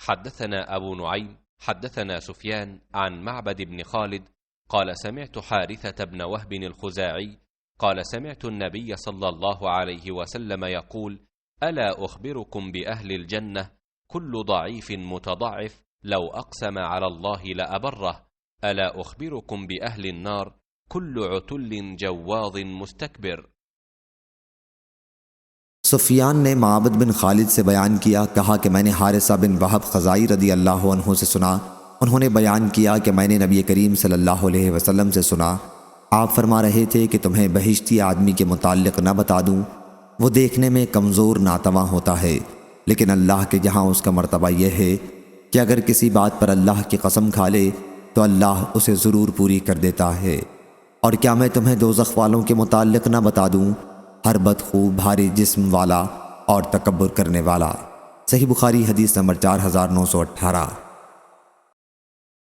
حدثنا أبو نعيم حدثنا سفيان عن معبد بن خالد قال سمعت حارثة بن وهب الخزاعي قال سمعت النبي صلى الله عليه وسلم يقول: ألا أخبركم بأهل الجنة كل ضعيف متضعف لو أقسم على الله لأبره. ألا أخبركم بأهل النار كل عتل جواظ مستكبر। सुफियान ने माबद बिन खालिद से बयान किया, कहा कि मैंने हारिसा बिन वहब ख़ज़ाई रदी अल्लाह अन्हु से सुना। उन्होंने बयान किया कि मैंने नबी करीम सल्लल्लाहु अलैहि वसल्लम से सुना, आप फरमा रहे थे कि तुम्हें बहिश्ती आदमी के मुताल्लिक़ न बता दूँ। वो देखने में कमज़ोर नातवा होता है, लेकिन अल्लाह के यहाँ उसका मर्तबा यह है कि अगर किसी बात पर अल्लाह की कसम खा ले तो अल्लाह उसे ज़रूर पूरी कर देता है। और क्या मैं तुम्हें दोज़ख वालों के मुताल्लिक़ न बता दूँ? हर बदखूब, भारी जिस्म वाला और तकब्बुर करने वाला। सही बुखारी हदीस नंबर 4918।